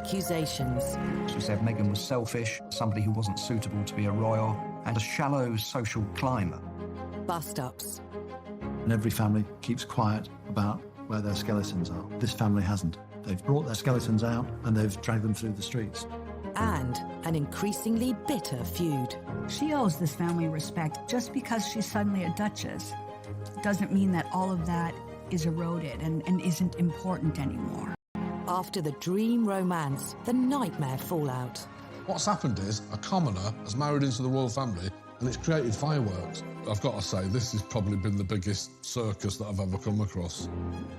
accusations. She said Meghan was selfish, somebody who wasn't suitable to be a royal, and a shallow social climber. Bust-ups. And every family keeps quiet about where their skeletons are. This family hasn't. They've brought their skeletons out and they've dragged them through the streets. And an increasingly bitter feud. She owes this family respect. Just because she's suddenly a duchess doesn't mean that all of that is eroded and isn't important anymore. After the dream romance, the nightmare fallout. What's happened is a commoner has married into the royal family and it's created fireworks. I've got to say, this has probably been the biggest circus that I've ever come across.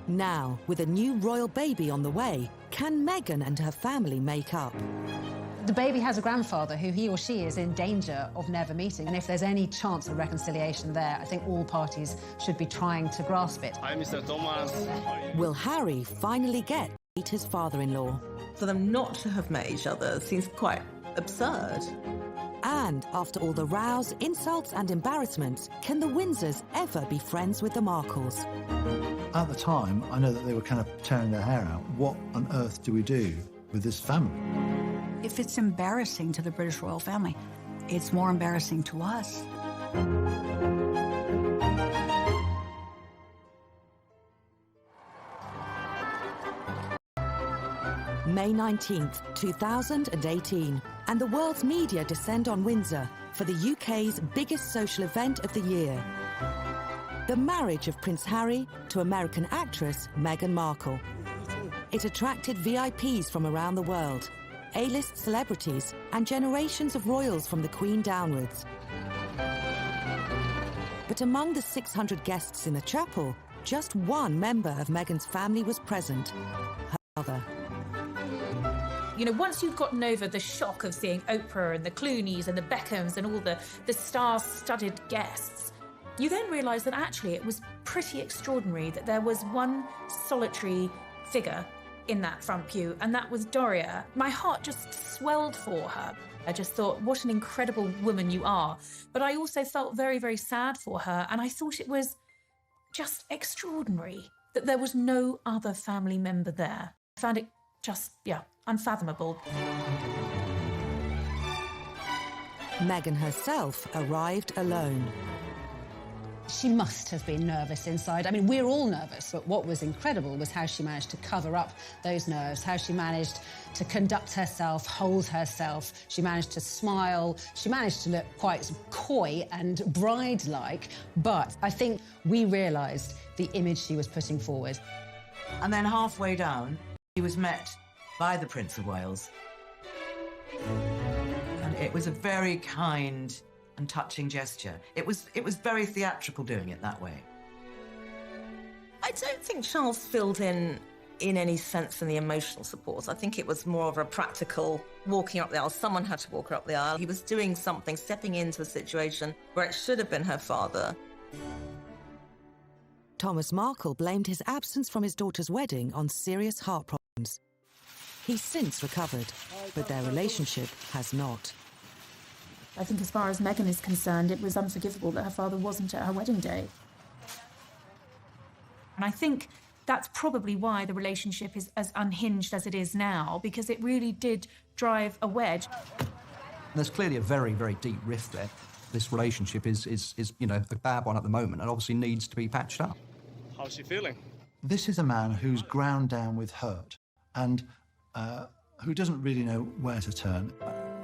Now, with a new royal baby on the way, can Meghan and her family make up? The baby has a grandfather who he or she is in danger of never meeting. And if there's any chance of reconciliation there, I think all parties should be trying to grasp it. Hi, Mr. Thomas. Will Harry finally get to meet his father-in-law? For them not to have met each other seems quite absurd. And after all the rows, insults and embarrassments, can the Windsors ever be friends with the Markles? At the time, I know that they were kind of tearing their hair out. What on earth do we do with this family? If it's embarrassing to the British royal family, it's more embarrassing to us. May 19th, 2018, and the world's media descend on Windsor for the UK's biggest social event of the year. The marriage of Prince Harry to American actress Meghan Markle. It attracted VIPs from around the world, A-list celebrities, and generations of royals from the Queen downwards. But among the 600 guests in the chapel, just one member of Meghan's family was present, her mother. You know, once you've gotten over the shock of seeing Oprah and the Clooneys and the Beckhams and all the star-studded guests, you then realise that actually it was pretty extraordinary that there was one solitary figure in that front pew, and that was Doria. My heart just swelled for her. I just thought, what an incredible woman you are. But I also felt very, very sad for her, and I thought it was just extraordinary that there was no other family member there. I found it just, unfathomable. Meghan herself arrived alone. She must have been nervous inside. I mean, we're all nervous, but what was incredible was how she managed to cover up those nerves, how she managed to conduct herself, hold herself. She managed to smile. She managed to look quite coy and bride-like, but I think we realised the image she was putting forward. And then halfway down, he was met by the Prince of Wales. And it was a very kind and touching gesture. It was very theatrical doing it that way. I don't think Charles filled in any sense in the emotional support. I think it was more of a practical walking up the aisle. Someone had to walk her up the aisle. He was doing something, stepping into a situation where it should have been her father. Thomas Markle blamed his absence from his daughter's wedding on serious heart problems. He's since recovered, but their relationship has not. I think as far as Meghan is concerned, it was unforgivable that her father wasn't at her wedding day. And I think that's probably why the relationship is as unhinged as it is now, because it really did drive a wedge. There's clearly a very, very deep rift there. This relationship is a bad one at the moment and obviously needs to be patched up. How's she feeling? This is a man who's ground down with hurt and who doesn't really know where to turn.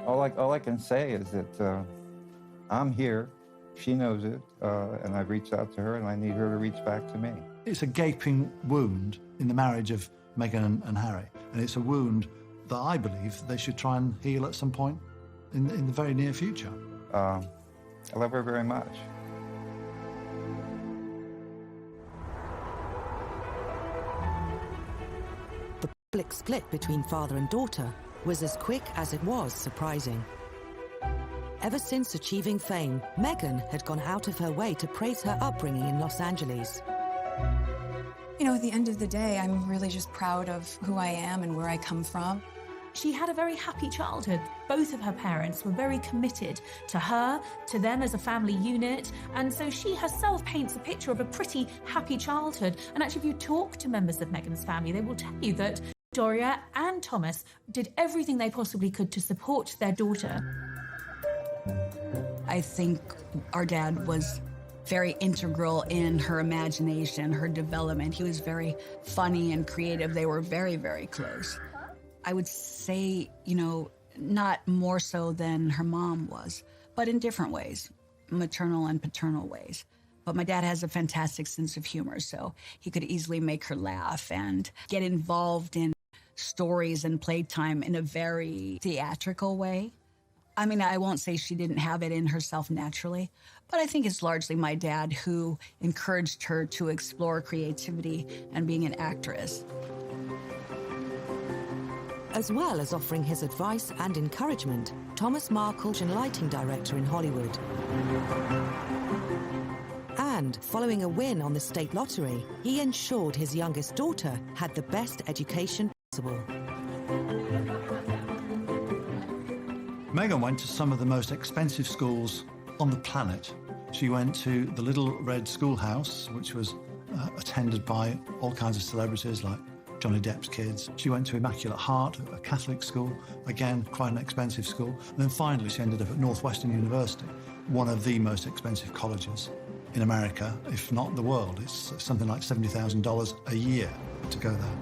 All I can say is that I'm here, she knows it, and I've reached out to her, and I need her to reach back to me. It's a gaping wound in the marriage of Meghan and Harry, and it's a wound that I believe they should try and heal at some point in the very near future. I love her very much. The public split between father and daughter was as quick as it was surprising. Ever since achieving fame, Meghan had gone out of her way to praise her upbringing in Los Angeles. You know, at the end of the day, I'm really just proud of who I am and where I come from. She had a very happy childhood. Both of her parents were very committed to her, to them as a family unit, and so she herself paints a picture of a pretty happy childhood. And actually, if you talk to members of Meghan's family, they will tell you that Doria and Thomas did everything they possibly could to support their daughter. I think our dad was very integral in her imagination, her development. He was very funny and creative. They were very, very close. I would say, you know, not more so than her mom was, but in different ways, maternal and paternal ways. But my dad has a fantastic sense of humor, so he could easily make her laugh and get involved in stories and playtime in a very theatrical way. I mean, I won't say she didn't have it in herself naturally, but I think it's largely my dad who encouraged her to explore creativity and being an actress. As well as offering his advice and encouragement, Thomas Markles, a lighting director in Hollywood. And following a win on the state lottery, he ensured his youngest daughter had the best education possible. Meghan went to some of the most expensive schools on the planet. She went to the Little Red Schoolhouse, which was attended by all kinds of celebrities like Johnny Depp's kids. She went to Immaculate Heart, a Catholic school, again, quite an expensive school. And then finally she ended up at Northwestern University, one of the most expensive colleges in America, if not the world. It's something like $70,000 a year to go there.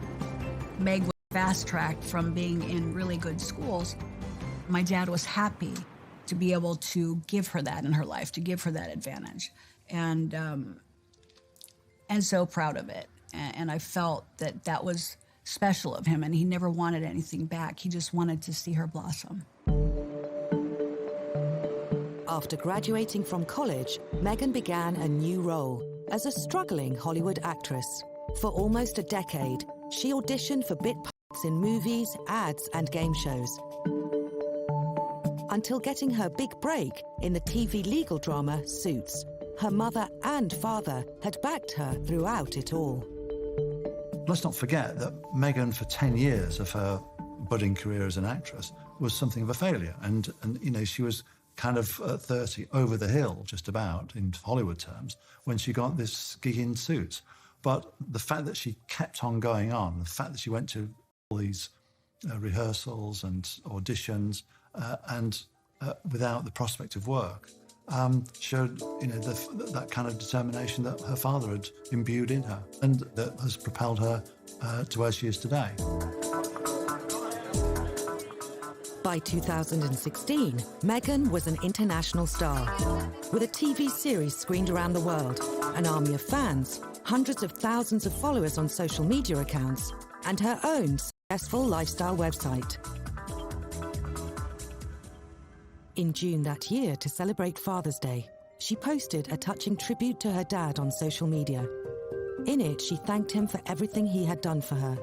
Meg was fast-tracked from being in really good schools. My dad was happy to be able to give her that in her life, to give her that advantage, and so proud of it. And I felt that that was special of him, and he never wanted anything back. He just wanted to see her blossom. After graduating from college, Meghan began a new role as a struggling Hollywood actress. For almost a decade, she auditioned for bit parts in movies, ads, and game shows, until getting her big break in the TV legal drama Suits. Her mother and father had backed her throughout it all. Let's not forget that Meghan, for 10 years of her budding career as an actress, was something of a failure. And you know, she was kind of at 30, over the hill, just about, in Hollywood terms, when she got this gig in Suits. But the fact that she kept on going on, the fact that she went to all these rehearsals and auditions, and without the prospect of work, showed, you know, that kind of determination that her father had imbued in her, and that has propelled her to where she is today. By 2016, Meghan was an international star, with a TV series screened around the world, an army of fans, hundreds of thousands of followers on social media accounts, and her own successful lifestyle website. In June that year, to celebrate Father's Day, she posted a touching tribute to her dad on social media. In it, she thanked him for everything he had done for her.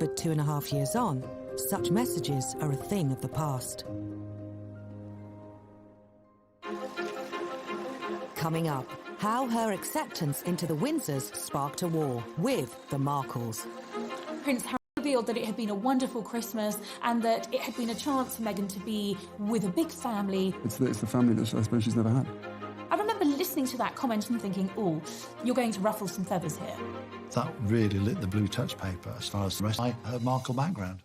But 2.5 years on, such messages are a thing of the past. Coming up, how her acceptance into the Windsors sparked a war with the Markles. Prince Harry revealed that it had been a wonderful Christmas and that it had been a chance for Meghan to be with a big family. It's the family that I suppose she's never had. I remember listening to that comment and thinking, oh, you're going to ruffle some feathers here. That really lit the blue touch paper as far as the rest of her Markle background.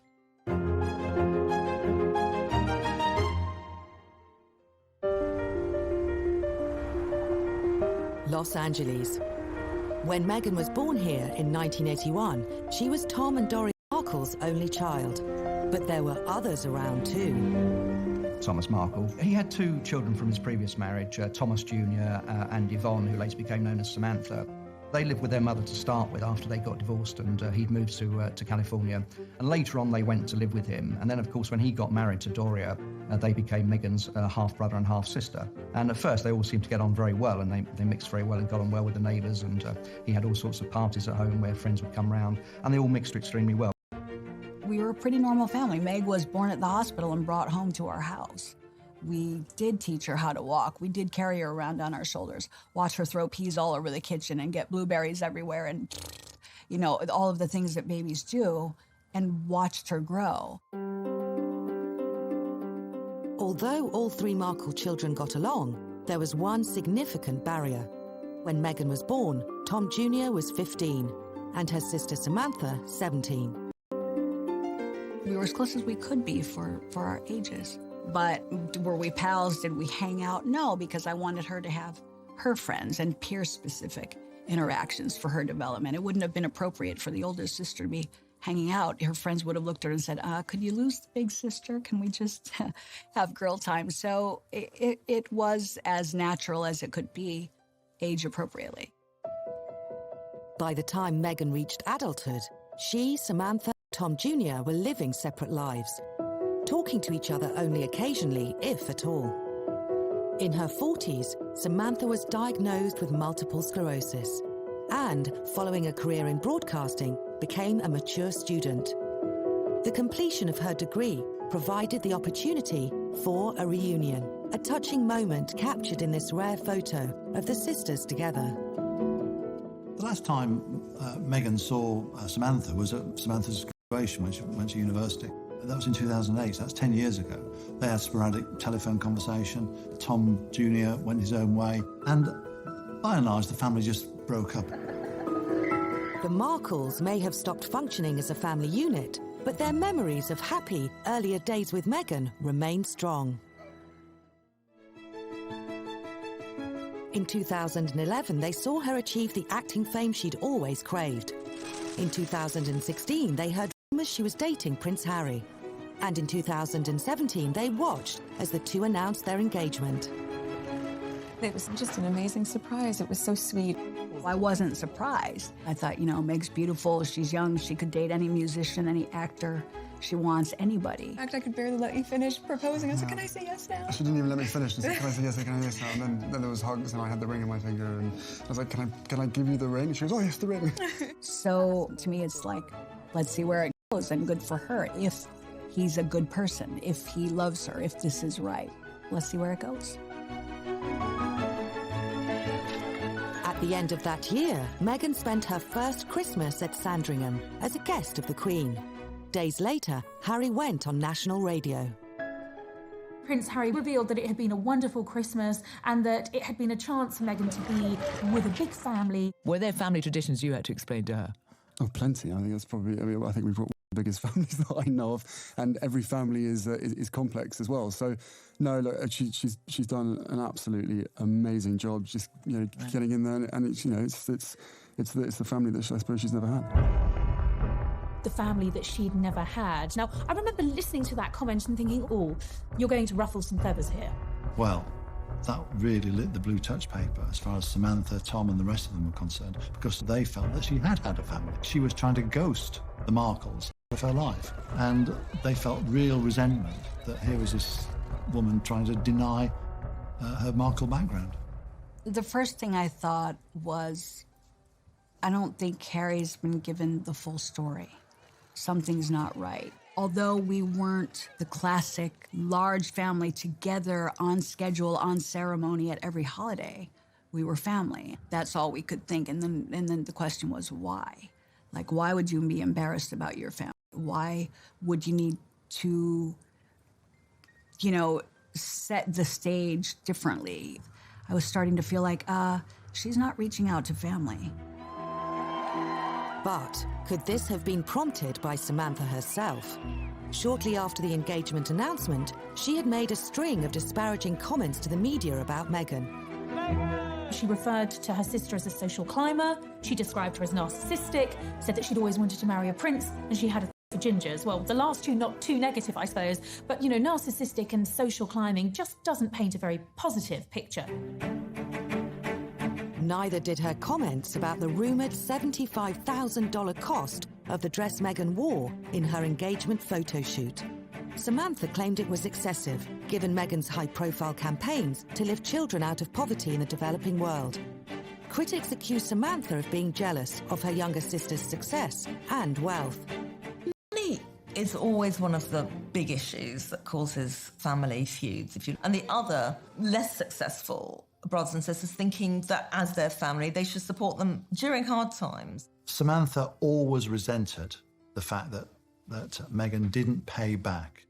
Los Angeles. When Meghan was born here in 1981, she was Tom and Doria Markle's only child. But there were others around too. Thomas Markle. He had 2 children from his previous marriage, Thomas Jr. And Yvonne, who later became known as Samantha. They lived with their mother to start with after they got divorced, and he'd moved to California. And later on, they went to live with him. And then, of course, when he got married to Doria, they became Meghan's half-brother and half-sister. And at first, they all seemed to get on very well, and they mixed very well and got on well with the neighbours. And he had all sorts of parties at home where friends would come round, and they all mixed extremely well. We were a pretty normal family. Meg was born at the hospital and brought home to our house. We did teach her how to walk. We did carry her around on our shoulders, watch her throw peas all over the kitchen and get blueberries everywhere and, you know, all of the things that babies do, and watched her grow. Although all 3 Markle children got along, there was one significant barrier. When Meghan was born, Tom Jr. was 15 and her sister Samantha 17. We were as close as we could be for our ages. But were we pals? Did we hang out? No, because I wanted her to have her friends and peer-specific interactions for her development. It wouldn't have been appropriate for the older sister to be hanging out. Her friends would have looked at her and said, could you lose the big sister? Can we just have girl time? So it was as natural as it could be, age appropriately. By the time Meghan reached adulthood, she, Samantha, Tom Jr. were living separate lives, talking to each other only occasionally, if at all. In her 40s, Samantha was diagnosed with multiple sclerosis and, following a career in broadcasting, became a mature student. The completion of her degree provided the opportunity for a reunion, a touching moment captured in this rare photo of the sisters together. The last time Meghan saw Samantha was at Samantha's graduation when she went to university. That was in 2008, so that's 10 years ago. They had sporadic telephone conversation. Tom Jr. went his own way, and by and large, the family just broke up. The Markles may have stopped functioning as a family unit, but their memories of happy, earlier days with Meghan remain strong. In 2011, they saw her achieve the acting fame she'd always craved. In 2016, they heard rumours she was dating Prince Harry. And in 2017, they watched as the two announced their engagement. It was just an amazing surprise. It was so sweet. I wasn't surprised. I thought, Meg's beautiful, she's young, she could date any musician, any actor. She wants anybody. In fact, I could barely let you finish proposing. I said, can I say yes now? She didn't even let me finish. She said, can I say yes, can I say yes now? And then there was hugs, and I had the ring in my finger, and I was like, can I give you the ring? She goes, oh, yes, the ring. So, to me, it's like, let's see where it goes, and good for her. If he's a good person, if he loves her, if this is right, let's see where it goes. At the end of that year, Meghan spent her first Christmas at Sandringham as a guest of the Queen. Days later, Harry went on national radio. Prince Harry revealed that it had been a wonderful Christmas and that it had been a chance for Meghan to be with a big family. Were there family traditions you had to explain to her? Oh, plenty. I think that's probably, I think we've got one of the biggest families that I know of, and every family is complex as well. So, no, look, she's done an absolutely amazing job, just getting in there, and it's the family that I suppose she's never had. The family that she'd never had. Now, I remember listening to that comment and thinking, oh, you're going to ruffle some feathers here. Well, that really lit the blue touch paper as far as Samantha, Tom and the rest of them were concerned, because they felt that she had a family. She was trying to ghost the Markles of her life, and they felt real resentment that here was this woman trying to deny her Markle background. The first thing I thought was, I don't think Harry's been given the full story. Something's not right. Although we weren't the classic large family together on schedule, on ceremony at every holiday, we were family. That's all we could think. And then the question was, why? Like, why would you be embarrassed about your family? Why would you need to, set the stage differently? I was starting to feel like, she's not reaching out to family. But could this have been prompted by Samantha herself? Shortly after the engagement announcement, she had made a string of disparaging comments to the media about Meghan. She referred to her sister as a social climber, she described her as narcissistic, said that she'd always wanted to marry a prince, and she had a for gingers. Well, the last two not too negative, I suppose, but, narcissistic and social climbing just doesn't paint a very positive picture. Neither did her comments about the rumoured $75,000 cost of the dress Meghan wore in her engagement photo shoot. Samantha claimed it was excessive, given Meghan's high-profile campaigns to lift children out of poverty in the developing world. Critics accused Samantha of being jealous of her younger sister's success and wealth. Money is always one of the big issues that causes family feuds. And the other, less successful brothers and sisters thinking that as their family, they should support them during hard times. Samantha always resented the fact that Meghan didn't pay back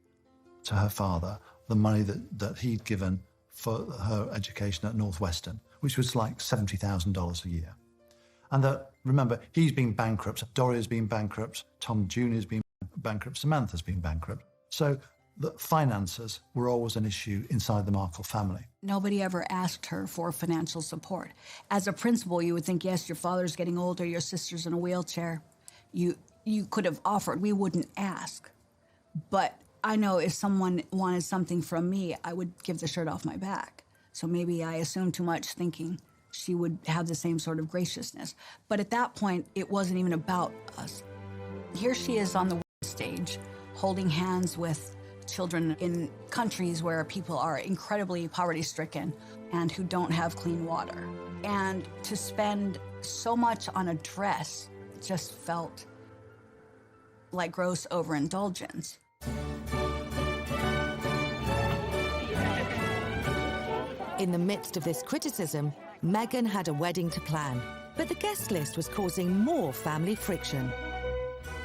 to her father the money that he'd given for her education at Northwestern, which was like $70,000 a year. And that, remember, he's been bankrupt, Doria's been bankrupt, Tom Jr.'s been bankrupt, Samantha's been bankrupt. So the finances were always an issue inside the Markle family. Nobody ever asked her for financial support. As a principal, you would think, yes, your father's getting older, your sister's in a wheelchair. You could have offered. We wouldn't ask. But I know if someone wanted something from me, I would give the shirt off my back. So maybe I assumed too much, thinking she would have the same sort of graciousness. But at that point, it wasn't even about us. Here she is on the stage, holding hands with children in countries where people are incredibly poverty-stricken and who don't have clean water. And to spend so much on a dress just felt like gross overindulgence. In the midst of this criticism, Meghan had a wedding to plan, but the guest list was causing more family friction.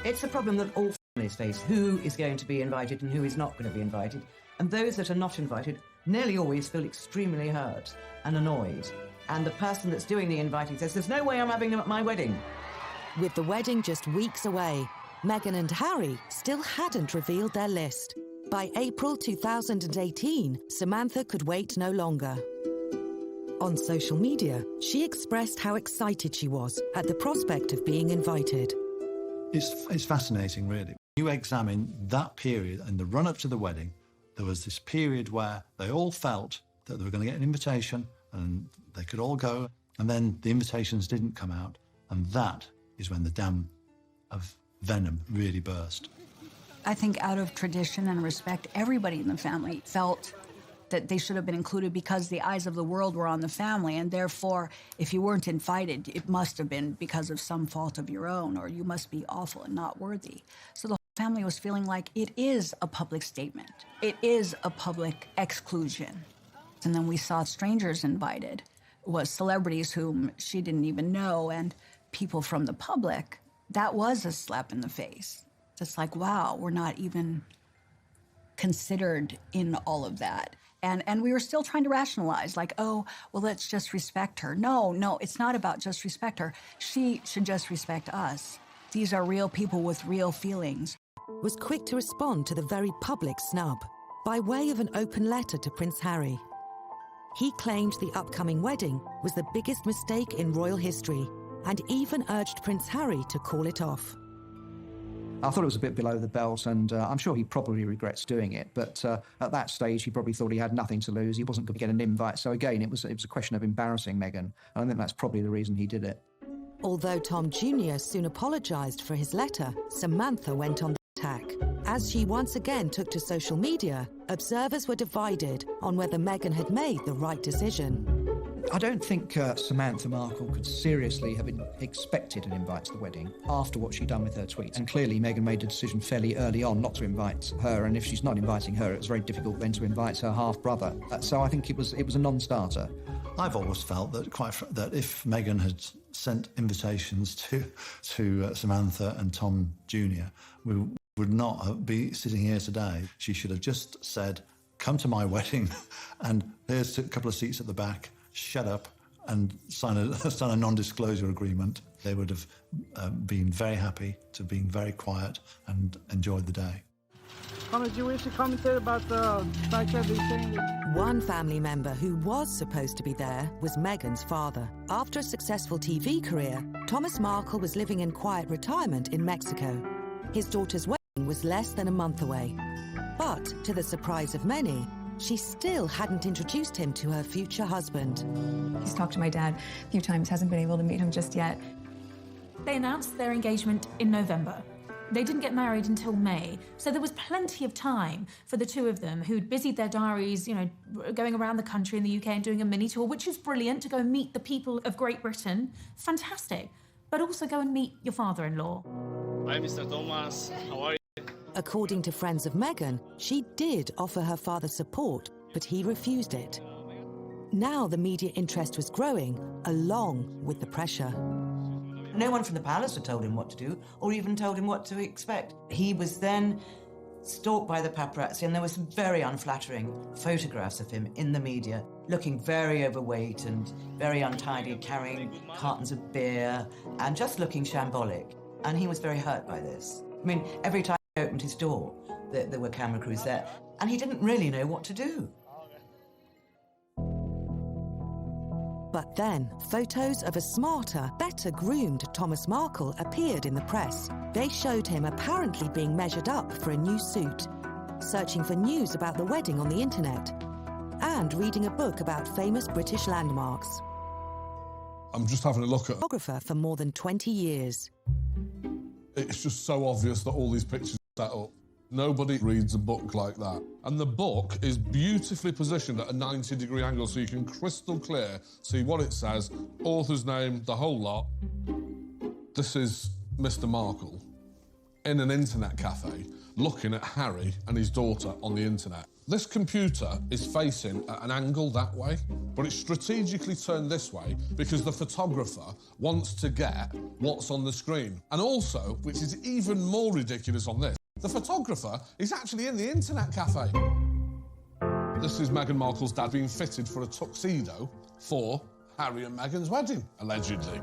It's a problem that all families face. Who is going to be invited and who is not going to be invited? And those that are not invited nearly always feel extremely hurt and annoyed. And the person that's doing the inviting says, there's no way I'm having them at my wedding. With the wedding just weeks away, Meghan and Harry still hadn't revealed their list. By April 2018, Samantha could wait no longer. On social media, she expressed how excited she was at the prospect of being invited. It's fascinating, really. You examine that period and the run-up to the wedding, there was this period where they all felt that they were going to get an invitation and they could all go, and then the invitations didn't come out, and that is when the dam of venom really burst. I think out of tradition and respect, everybody in the family felt that they should have been included because the eyes of the world were on the family, and therefore, if you weren't invited, it must have been because of some fault of your own, or you must be awful and not worthy. So the whole family was feeling like it is a public statement. It is a public exclusion. And then we saw strangers invited. It was celebrities whom she didn't even know, and people from the public. That was a slap in the face. Just like, wow, we're not even considered in all of that. And we were still trying to rationalize, like, oh, well, let's just respect her. No, it's not about just respect her. She should just respect us. These are real people with real feelings. Was quick to respond to the very public snub by way of an open letter to Prince Harry. He claimed the upcoming wedding was the biggest mistake in royal history and even urged Prince Harry to call it off. I thought it was a bit below the belt, and I'm sure he probably regrets doing it. But at that stage, he probably thought he had nothing to lose. He wasn't going to get an invite. So again, it was a question of embarrassing Meghan. And I think that's probably the reason he did it. Although Tom Jr. soon apologised for his letter, Samantha went on the attack. As she once again took to social media, observers were divided on whether Meghan had made the right decision. I don't think Samantha Markle could seriously have expected an invite to the wedding after what she'd done with her tweets. And clearly, Meghan made a decision fairly early on not to invite her. And if she's not inviting her, it was very difficult then to invite her half-brother. So I think it was a non-starter. I've always felt that that if Meghan had sent invitations to Samantha and Tom Jr., we would not be sitting here today. She should have just said, come to my wedding, and here's a couple of seats at the back. Shut up and sign a non-disclosure agreement. They would have been very happy to being very quiet and enjoyed the day. Did you wish to commentate about the fact that they saying that... One family member who was supposed to be there was Meghan's father. After a successful TV career, Thomas Markle was living in quiet retirement in Mexico. His daughter's wedding was less than a month away. But, to the surprise of many, she still hadn't introduced him to her future husband. He's talked to my dad a few times, hasn't been able to meet him just yet. They announced their engagement in November. They didn't get married until May, so there was plenty of time for the two of them who'd busied their diaries, going around the country in the UK and doing a mini tour, which is brilliant, to go and meet the people of Great Britain. Fantastic. But also go and meet your father-in-law. Hi, Mr. Thomas. How are you? According to friends of Meghan, she did offer her father support, but he refused it. Now the media interest was growing, along with the pressure. No one from the palace had told him what to do, or even told him what to expect. He was then stalked by the paparazzi, and there were some very unflattering photographs of him in the media, looking very overweight and very untidy, carrying cartons of beer, and just looking shambolic. And he was very hurt by this. I mean, every time opened his door, there were camera crews there, and he didn't really know what to do. But then, photos of a smarter, better groomed Thomas Markle appeared in the press. They showed him apparently being measured up for a new suit, searching for news about the wedding on the internet, and reading a book about famous British landmarks. I'm just having a look at... Photographer for more than 20 years. It's just so obvious that all these pictures are set up. Nobody reads a book like that. And the book is beautifully positioned at a 90-degree angle so you can crystal clear see what it says, author's name, the whole lot. This is Mr. Markle in an internet cafe looking at Harry and his daughter on the internet. This computer is facing at an angle that way, but it's strategically turned this way because the photographer wants to get what's on the screen. And also, which is even more ridiculous on this, the photographer is actually in the internet cafe. This is Meghan Markle's dad being fitted for a tuxedo for Harry and Meghan's wedding, allegedly.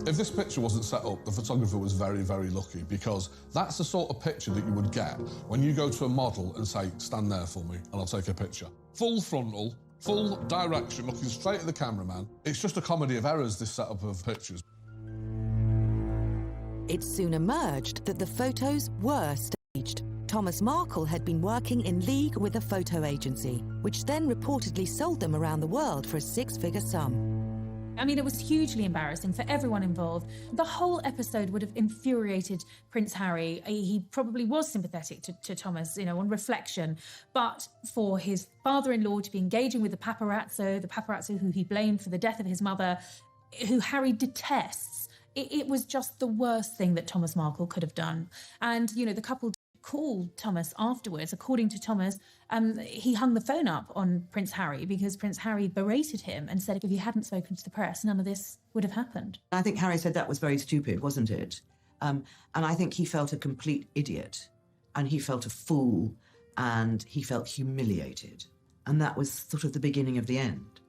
If this picture wasn't set up, the photographer was very, very lucky, because that's the sort of picture that you would get when you go to a model and say, stand there for me and I'll take a picture. Full frontal, full direction, looking straight at the cameraman. It's just a comedy of errors, this setup of pictures. It soon emerged that the photos were staged. Thomas Markle had been working in league with a photo agency, which then reportedly sold them around the world for a six-figure sum. I mean, it was hugely embarrassing for everyone involved. The whole episode would have infuriated Prince Harry. He probably was sympathetic to Thomas, you know, on reflection. But for his father-in-law to be engaging with the paparazzo who he blamed for the death of his mother, who Harry detests, it was just the worst thing that Thomas Markle could have done. And, you know, the couple called Thomas afterwards. According to Thomas, he hung the phone up on Prince Harry because Prince Harry berated him and said if he hadn't spoken to the press, none of this would have happened. I think Harry said that was very stupid, wasn't it? And I think he felt a complete idiot, and he felt a fool, and he felt humiliated. And that was sort of the beginning of the end.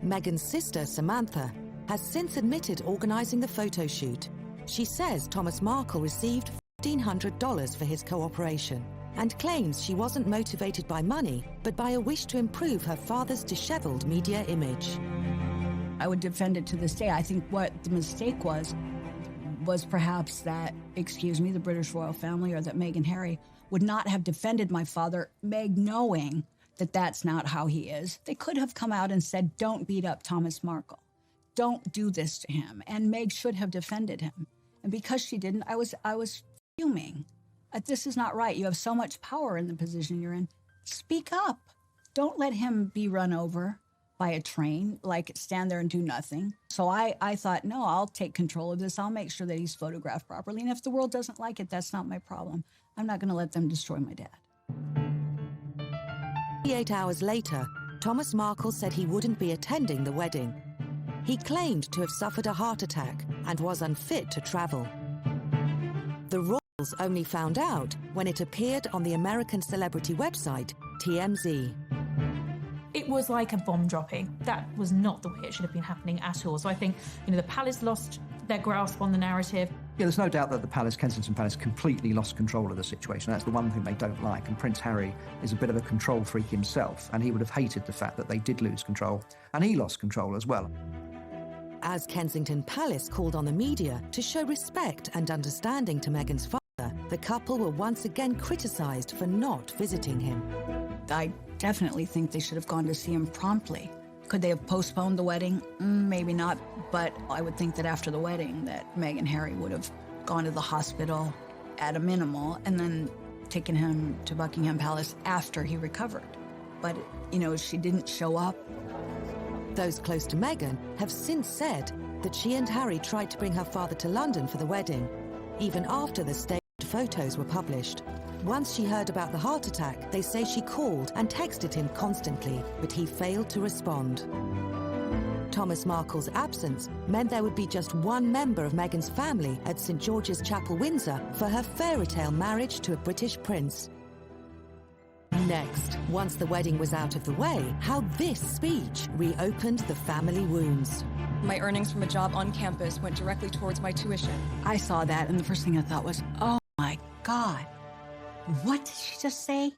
Meghan's sister, Samantha, has since admitted organising the photo shoot. She says Thomas Markle received $1,500 for his cooperation and claims she wasn't motivated by money, but by a wish to improve her father's dishevelled media image. I would defend it to this day. I think what the mistake was perhaps that, the British royal family, or that Meghan and Harry would not have defended my father, Meg knowing that that's not how he is. They could have come out and said, don't beat up Thomas Markle. Don't do this to him. And Meg should have defended him. And because she didn't, I was fuming. This is not right. You have so much power in the position you're in. Speak up. Don't let him be run over by a train, like stand there and do nothing. So I thought, no, I'll take control of this. I'll make sure that he's photographed properly. And if the world doesn't like it, that's not my problem. I'm not going to let them destroy my dad. 48 hours later, Thomas Markle said he wouldn't be attending the wedding. He claimed to have suffered a heart attack and was unfit to travel. The royals only found out when it appeared on the American celebrity website, TMZ. It was like a bomb dropping. That was not the way it should have been happening at all. So I think, you know, the palace lost their grasp on the narrative. Yeah, there's no doubt that the palace, Kensington Palace, completely lost control of the situation. That's the one thing they don't like. And Prince Harry is a bit of a control freak himself, and he would have hated the fact that they did lose control, and he lost control as well. As Kensington Palace called on the media to show respect and understanding to Meghan's father, the couple were once again criticised for not visiting him. I definitely think they should have gone to see him promptly. Could they have postponed the wedding? Maybe not, but I would think that after the wedding that Meghan and Harry would have gone to the hospital at a minimal and then taken him to Buckingham Palace after he recovered. But, you know, she didn't show up. Those close to Meghan have since said that she and Harry tried to bring her father to London for the wedding, even after the staged photos were published. Once she heard about the heart attack, they say she called and texted him constantly, but he failed to respond. Thomas Markle's absence meant there would be just one member of Meghan's family at St George's Chapel, Windsor, for her fairy tale marriage to a British prince. Next, once the wedding was out of the way, how this speech reopened the family wounds. My earnings from a job on campus went directly towards my tuition. I saw that, and the first thing I thought was, oh God, what did she just say?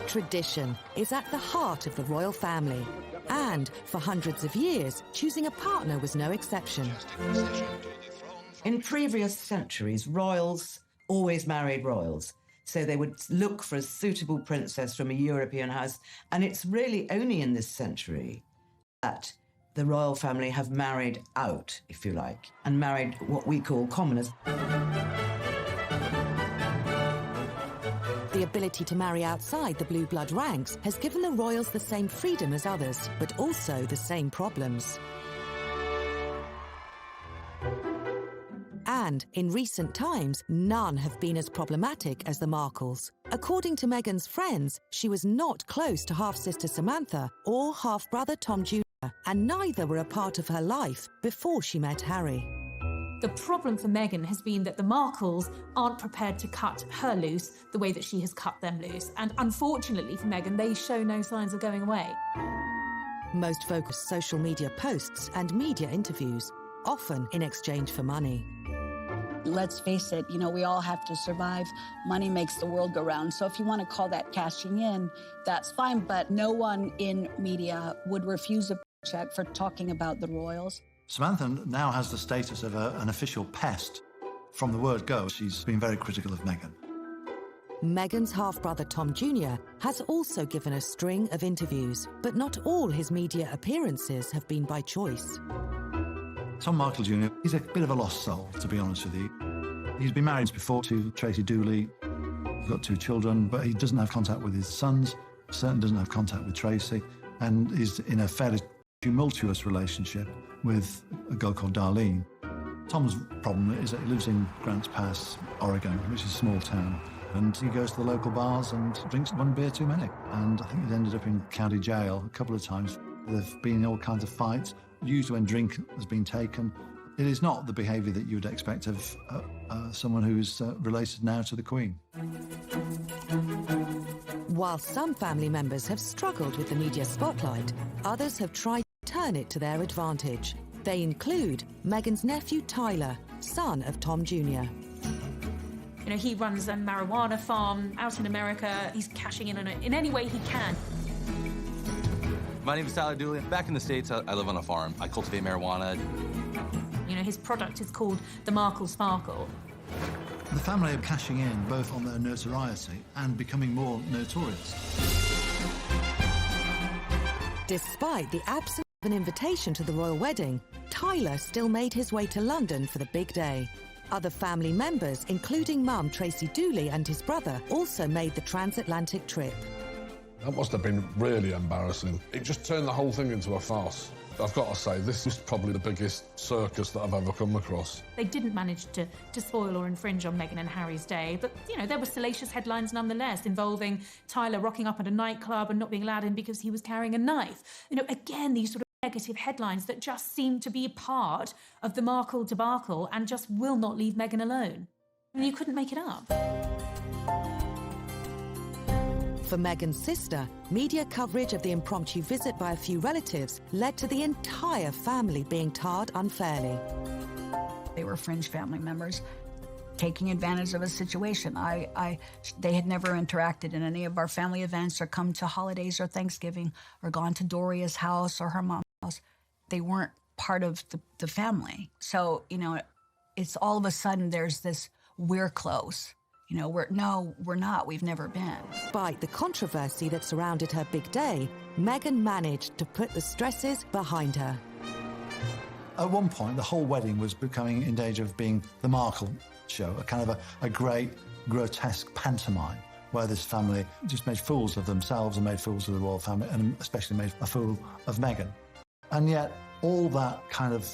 Tradition is at the heart of the royal family. And for hundreds of years, choosing a partner was no exception. In previous centuries, royals always married royals. So they would look for a suitable princess from a European house. And it's really only in this century that the royal family have married out, if you like, and married what we call commoners. The ability to marry outside the blue blood ranks has given the royals the same freedom as others, but also the same problems. And in recent times, none have been as problematic as the Markles. According to Meghan's friends, she was not close to half-sister Samantha or half-brother Tom Jr., and neither were a part of her life before she met Harry. The problem for Meghan has been that the Markles aren't prepared to cut her loose the way that she has cut them loose. And unfortunately for Meghan, they show no signs of going away. Most focus social media posts and media interviews, often in exchange for money. Let's face it, we all have to survive. Money makes the world go round. So if you want to call that cashing in, that's fine. But no one in media would refuse a check for talking about the royals. Samantha now has the status of an official pest. From the word go, she's been very critical of Meghan. Meghan's half-brother Tom Jr. has also given a string of interviews, but not all his media appearances have been by choice. Tom Markle Jr., he's a bit of a lost soul, to be honest with you. He's been married before to Tracy Dooley. He's got 2 children, but he doesn't have contact with his sons, certainly doesn't have contact with Tracy, and is in a fairly tumultuous relationship with a girl called Darlene. Tom's problem is that he lives in Grants Pass, Oregon, which is a small town, and he goes to the local bars and drinks 1 beer too many. And I think he's ended up in county jail a couple of times. There have been all kinds of fights, usually when drink has been taken. It is not the behaviour that you would expect of someone who is related now to the Queen. While some family members have struggled with the media spotlight, others have tried to turn it to their advantage. They include Meghan's nephew Tyler, son of Tom Jr. He runs a marijuana farm out in America. He's cashing in on it in any way he can. My name is Tyler Dooley. Back in the States, I live on a farm. I cultivate marijuana. His product is called the Markle Sparkle. The family are cashing in both on their notoriety and becoming more notorious. Despite the absence of an invitation to the royal wedding, Tyler still made his way to London for the big day. Other family members, including mum Tracy Dooley and his brother, also made the transatlantic trip. That must have been really embarrassing. It just turned the whole thing into a farce. I've got to say, this is probably the biggest circus that I've ever come across. They didn't manage to spoil or infringe on Meghan and Harry's day, but, there were salacious headlines nonetheless involving Tyler rocking up at a nightclub and not being allowed in because he was carrying a knife. Again, these sort of negative headlines that just seem to be part of the Markle debacle and just will not leave Meghan alone. You couldn't make it up. For Meghan's sister, media coverage of the impromptu visit by a few relatives led to the entire family being tarred unfairly. They were fringe family members taking advantage of a situation. They had never interacted in any of our family events or come to holidays or Thanksgiving or gone to Doria's house or her mom's house. They weren't part of the family. So, it's all of a sudden there's this, we're close. We're not. We've never been. Despite the controversy that surrounded her big day, Meghan managed to put the stresses behind her. At one point, the whole wedding was becoming in danger of being the Markle show, a kind of a great, grotesque pantomime where this family just made fools of themselves and made fools of the royal family, and especially made a fool of Meghan. And yet, all that kind of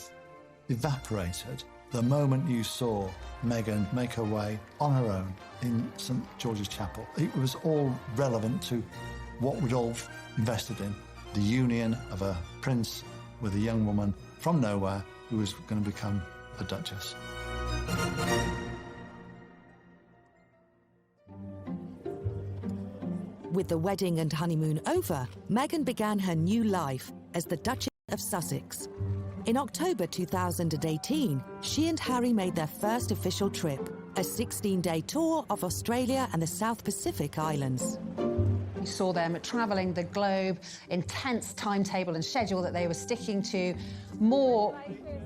evaporated the moment you saw Meghan make her way on her own in St George's Chapel. It was all relevant to what we'd all invested in, the union of a prince with a young woman from nowhere who was going to become a duchess. With the wedding and honeymoon over, Meghan began her new life as the Duchess of Sussex. In October 2018, she and Harry made their first official trip, a 16-day tour of Australia and the South Pacific Islands. We saw them travelling the globe, intense timetable and schedule that they were sticking to, more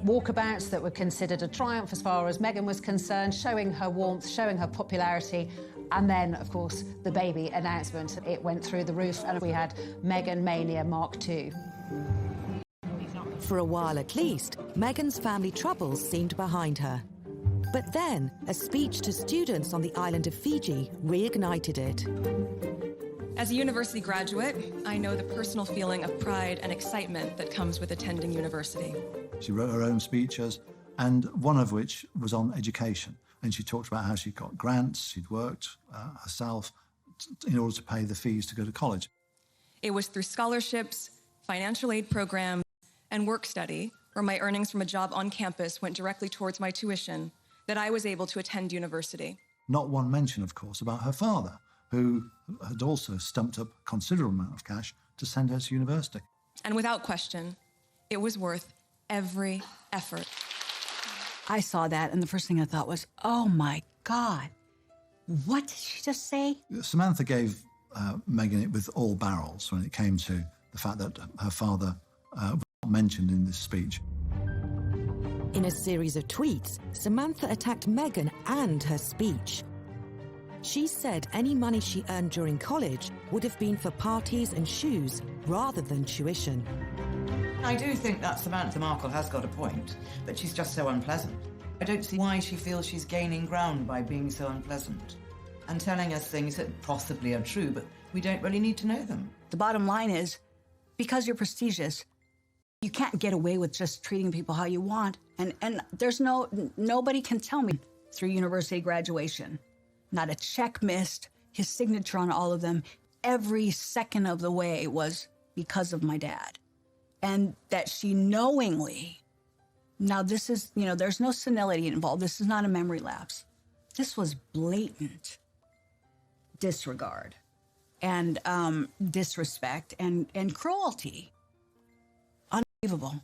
walkabouts that were considered a triumph as far as Meghan was concerned, showing her warmth, showing her popularity, and then, of course, the baby announcement. It went through the roof, and we had Meghan Mania Mark II. For a while at least, Meghan's family troubles seemed behind her. But then, a speech to students on the island of Fiji reignited it. As a university graduate, I know the personal feeling of pride and excitement that comes with attending university. She wrote her own speeches, and one of which was on education. And she talked about how she got grants, she'd worked herself in order to pay the fees to go to college. It was through scholarships, financial aid programs, and work study, where my earnings from a job on campus went directly towards my tuition, that I was able to attend university. Not one mention, of course, about her father, who had also stumped up a considerable amount of cash to send her to university. And without question, it was worth every effort. I saw that, and the first thing I thought was, oh my God, what did she just say? Samantha gave Meghan it with all barrels when it came to the fact that her father was not mentioned in this speech. In a series of tweets, Samantha attacked Meghan and her speech. She said any money she earned during college would have been for parties and shoes rather than tuition. I do think that Samantha Markle has got a point, but she's just so unpleasant. I don't see why she feels she's gaining ground by being so unpleasant and telling us things that possibly are true, but we don't really need to know them. The bottom line is, because you're prestigious, you can't get away with just treating people how you want. And there's nobody can tell me through university graduation. Not a check missed, his signature on all of them. Every second of the way was because of my dad. And that she knowingly, now this is, there's no senility involved. This is not a memory lapse. This was blatant disregard and disrespect and cruelty. Unbelievable.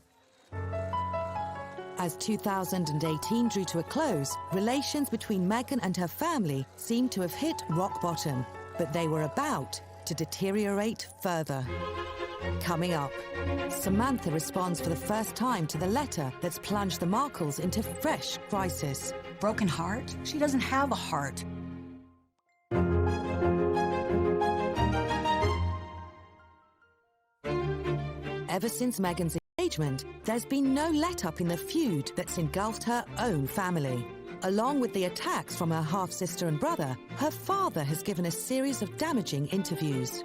As 2018 drew to a close, relations between Meghan and her family seemed to have hit rock bottom, but they were about to deteriorate further. Coming up, Samantha responds for the first time to the letter that's plunged the Markles into fresh crisis. Broken heart? She doesn't have a heart. Ever since Meghan's engagement, there's been no let-up in the feud that's engulfed her own family. Along with the attacks from her half-sister and brother, her father has given a series of damaging interviews.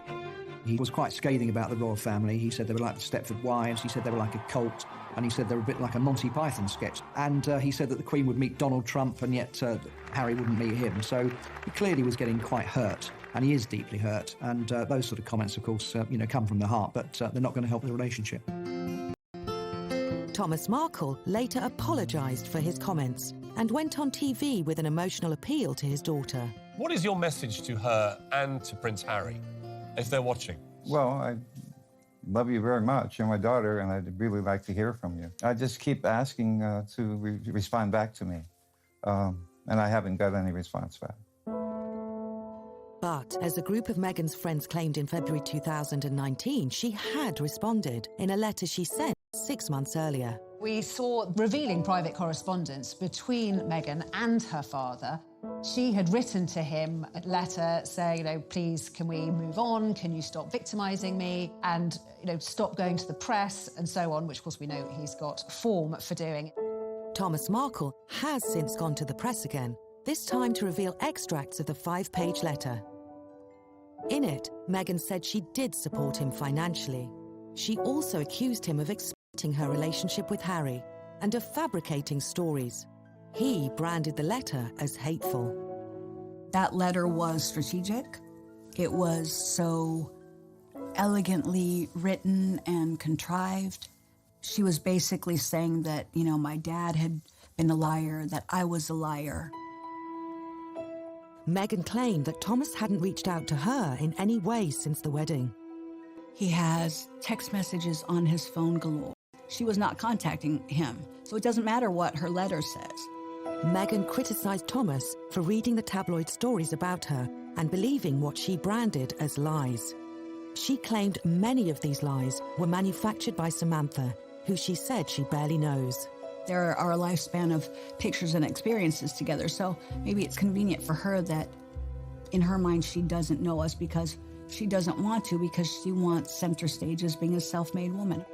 He was quite scathing about the royal family. He said they were like the Stepford Wives. He said they were like a cult. And he said they were a bit like a Monty Python sketch. And he said that the Queen would meet Donald Trump and yet Harry wouldn't meet him. So he clearly was getting quite hurt. And he is deeply hurt. And those sort of comments, of course, come from the heart. But they're not going to help the relationship. Thomas Markle later apologised for his comments and went on TV with an emotional appeal to his daughter. What is your message to her and to Prince Harry, if they're watching? Well, I love you very much. You're my daughter, and I'd really like to hear from you. I just keep asking to respond back to me, and I haven't got any response back. But, as a group of Meghan's friends claimed in February 2019, she had responded in a letter she sent 6 months earlier. We saw revealing private correspondence between Meghan and her father. She had written to him a letter saying, please, can we move on? Can you stop victimising me? And, stop going to the press and so on, which, of course, we know he's got form for doing. Thomas Markle has since gone to the press again, this time to reveal extracts of the 5-page letter. In it, Meghan said she did support him financially. She also accused him of exploiting her relationship with Harry and of fabricating stories. He branded the letter as hateful. That letter was strategic. It was so elegantly written and contrived. She was basically saying that, my dad had been a liar, that I was a liar. Meghan claimed that Thomas hadn't reached out to her in any way since the wedding. He has text messages on his phone galore. she was not contacting him. So it doesn't matter what her letter says. Meghan criticised Thomas for reading the tabloid stories about her and believing what she branded as lies. She claimed many of these lies were manufactured by Samantha, who she said she barely knows. There are a lifespan of pictures and experiences together, so maybe it's convenient for her that in her mind she doesn't know us because she doesn't want to, because she wants center stage as being a self-made woman.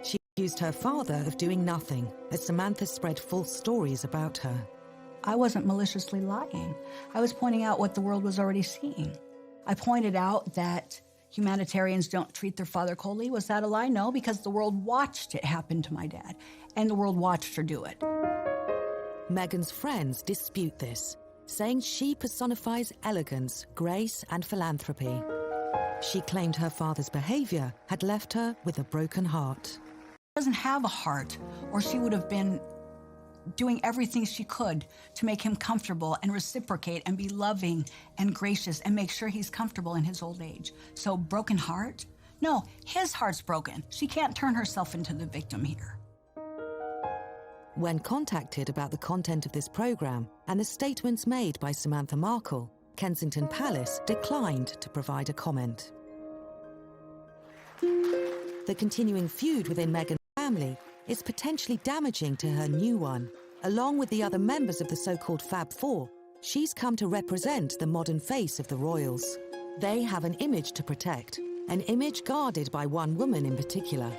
She accused her father of doing nothing as Samantha spread false stories about her. I wasn't maliciously lying. I was pointing out what the world was already seeing. I pointed out that humanitarians don't treat their father coldly. Was that a lie? No, because the world watched it happen to my dad, and the world watched her do it. Meghan's friends dispute this, saying she personifies elegance, grace, and philanthropy. She claimed her father's behavior had left her with a broken heart. She doesn't have a heart, or she would have been doing everything she could to make him comfortable and reciprocate and be loving and gracious and make sure he's comfortable in his old age. So broken heart? No, his heart's broken. She can't turn herself into the victim here. When contacted about the content of this program and the statements made by Samantha Markle, Kensington Palace declined to provide a comment. The continuing feud within Meghan's family is potentially damaging to her new one. Along with the other members of the so-called Fab Four, she's come to represent the modern face of the royals. They have an image to protect, an image guarded by one woman in particular.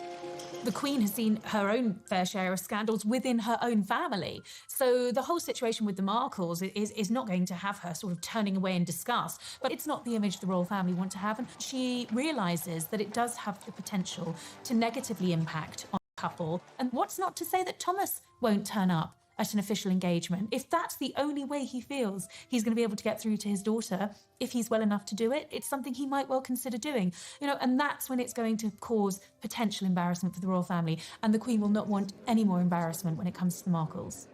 The Queen has seen her own fair share of scandals within her own family. So the whole situation with the Markles is not going to have her sort of turning away in disgust. But it's not the image the royal family want to have. And she realises that it does have the potential to negatively impact on the couple. And what's not to say that Thomas won't turn up at an official engagement? If that's the only way he feels he's going to be able to get through to his daughter, if he's well enough to do it, it's something he might well consider doing. You know, and that's when it's going to cause potential embarrassment for the royal family. And the Queen will not want any more embarrassment when it comes to the Markles.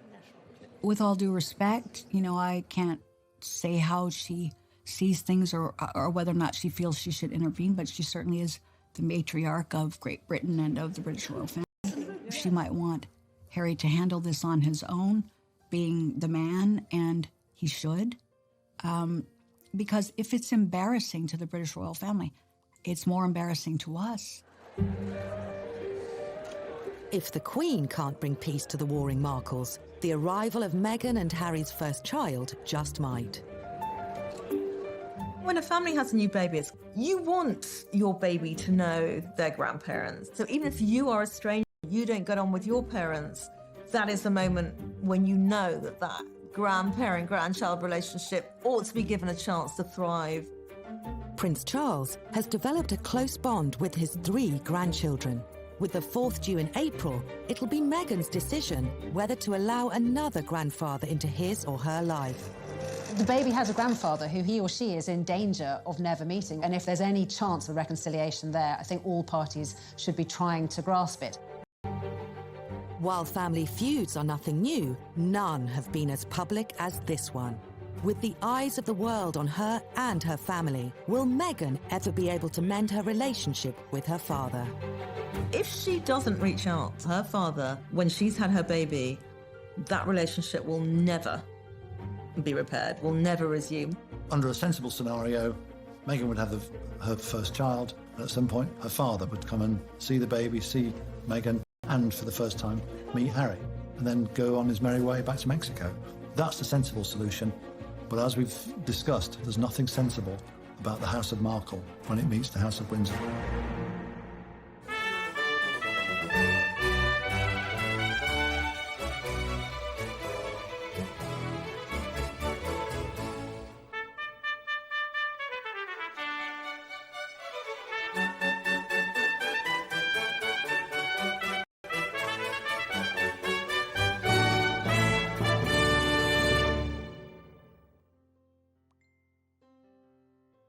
With all due respect, you know, I can't say how she sees things or whether or not she feels she should intervene, but she certainly is the matriarch of Great Britain and of the British royal family. She might want Harry to handle this on his own, being the man, and he should. Because if it's embarrassing to the British royal family, it's more embarrassing to us. If the Queen can't bring peace to the warring Markles, the arrival of Meghan and Harry's first child just might. When a family has a new baby, you want your baby to know their grandparents. So even if you are a stranger, you don't get on with your parents, that is the moment when you know that that grandparent-grandchild relationship ought to be given a chance to thrive. Prince Charles has developed a close bond with his 3 grandchildren. With the 4th due in April, it'll be Meghan's decision whether to allow another grandfather into his or her life. The baby has a grandfather who he or she is in danger of never meeting. And if there's any chance of reconciliation there, I think all parties should be trying to grasp it. While family feuds are nothing new, none have been as public as this one. With the eyes of the world on her and her family, will Meghan ever be able to mend her relationship with her father? If she doesn't reach out to her father when she's had her baby, that relationship will never be repaired, will never resume. Under a sensible scenario, Meghan would have her first child, and at some point her father would come and see the baby, see Meghan, and for the first time meet Harry, and then go on his merry way back to Mexico. That's the sensible solution, but as we've discussed, there's nothing sensible about the House of Markle when it meets the House of Windsor.